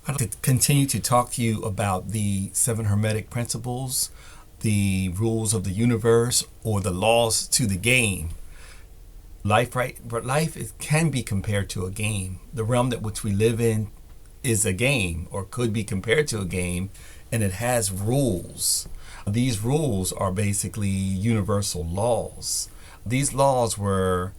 I'd like to continue to talk to you about the seven hermetic principles, the rules of the universe, or the laws to the game. Life, right? But can be compared to a game. The realm that which we live in is a game, or could be compared to a game, and it has rules. These rules are basically universal laws. These laws were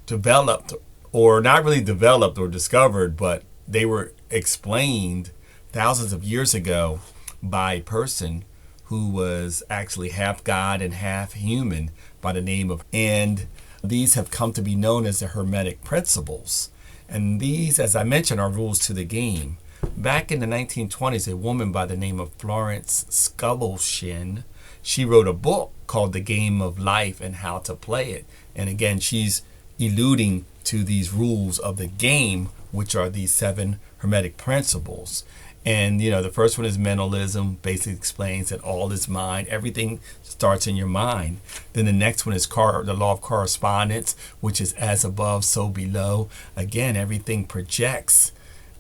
developed, or not really developed or discovered, but they were explained thousands of years ago by a person who was actually half God and half human by the name of, and these have come to be known as the Hermetic Principles. And these, as I mentioned, are rules to the game. Back in the 1920s, a woman by the name of Florence Scolloshin, she wrote a book called The Game of Life and How to Play It. And again, she's alluding to these rules of the game, which are these seven Hermetic principles. And, the first one is mentalism, basically explains that all is mind. Everything starts in your mind. Then the next one is the law of correspondence, which is as above, so below. Again, everything projects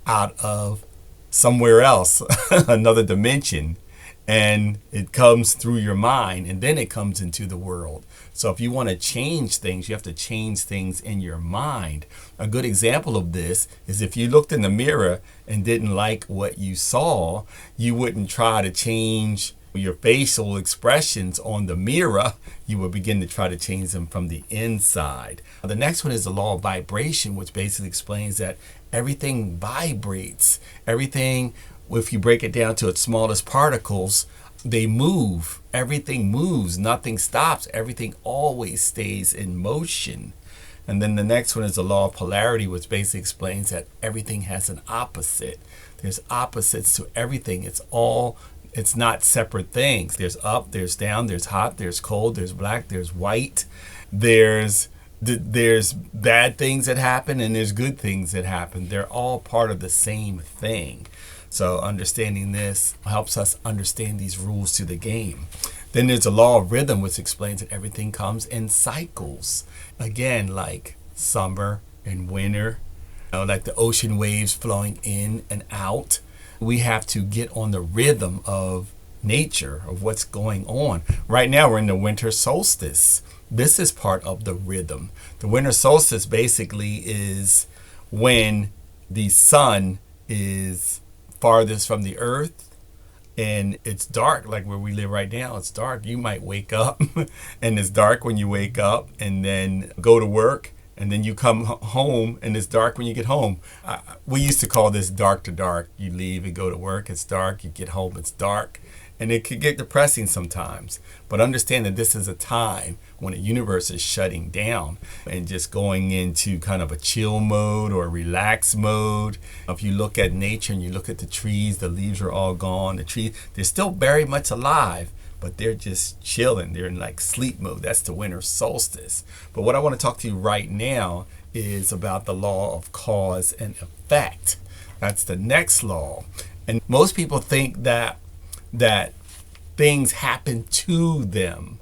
out of somewhere else, another dimension. And it comes through your mind, and then it comes into the world. So if you want to change things, you have to change things in your mind. A good example of this is if you looked in the mirror and didn't like what you saw, you wouldn't try to change your facial expressions on the mirror. You would begin to try to change them from the inside. The next one is the law of vibration, which basically explains that everything vibrates. Everything, if you break it down to its smallest particles, they move. Everything moves. Nothing stops. Everything always stays in motion. And then the next one is the law of polarity, which basically explains that everything has an opposite. There's opposites to everything. It's not separate things. There's up, there's down, there's hot, there's cold, there's black, there's white. There's bad things that happen and there's good things that happen. They're all part of the same thing. So understanding this helps us understand these rules to the game. Then there's the law of rhythm, which explains that everything comes in cycles. Again, like summer and winter, like the ocean waves flowing in and out. We have to get on the rhythm of nature, of what's going on. Right now, we're in the winter solstice. This is part of the rhythm. The winter solstice basically is when the sun is farthest from the earth and it's dark, like where we live right now. It's dark. You might wake up and it's dark when you wake up, and then go to work, and then you come home and it's dark when you get home. We used to call this dark to dark. You leave and go to work, it's dark. You get home, it's dark. And it could get depressing sometimes. But understand that this is a time when the universe is shutting down and just going into kind of a chill mode or a relaxed mode. If you look at nature and you look at the trees, the leaves are all gone. The trees, they're still very much alive, but they're just chilling. They're in like sleep mode. That's the winter solstice. But what I want to talk to you right now is about the law of cause and effect. That's the next law. And most people think that things happen to them.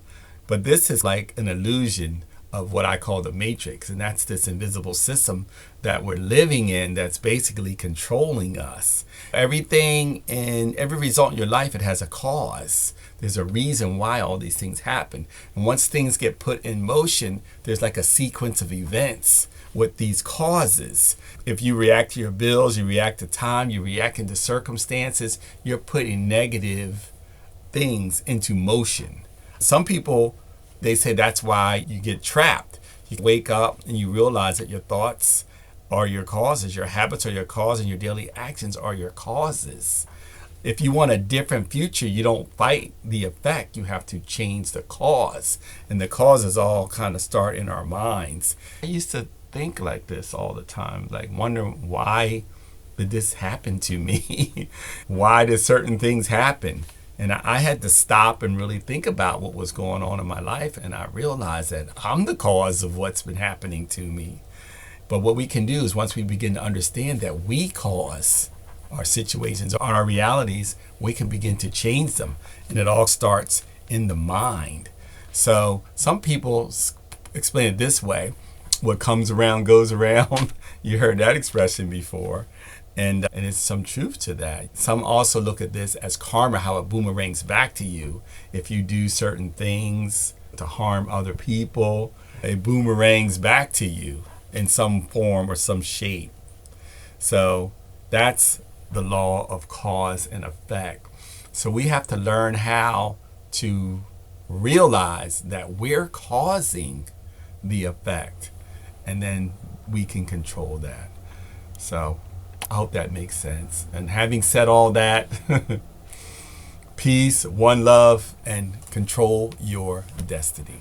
But this is like an illusion of what I call the matrix. And that's this invisible system that we're living in that's basically controlling us. Everything and every result in your life, it has a cause. There's a reason why all these things happen. And once things get put in motion, there's like a sequence of events with these causes. If you react to your bills, you react to time, you react into circumstances, you're putting negative things into motion. Some people, they say that's why you get trapped. You wake up and you realize that your thoughts are your causes, your habits are your cause, and your daily actions are your causes. If you want a different future, you don't fight the effect. You have to change the cause. And the causes all kind of start in our minds. I used to think like this all the time, like wondering, why did this happen to me? Why did certain things happen? And I had to stop and really think about what was going on in my life. And I realized that I'm the cause of what's been happening to me. But what we can do is, once we begin to understand that we cause our situations, our realities, we can begin to change them. And it all starts in the mind. So some people explain it this way: what comes around goes around. You heard that expression before. And it's some truth to that. Some also look at this as karma, how it boomerangs back to you. If you do certain things to harm other people, it boomerangs back to you in some form or some shape. So that's the law of cause and effect. So we have to learn how to realize that we're causing the effect, and then we can control that. So I hope that makes sense. And having said all that, peace, one love, and control your destiny.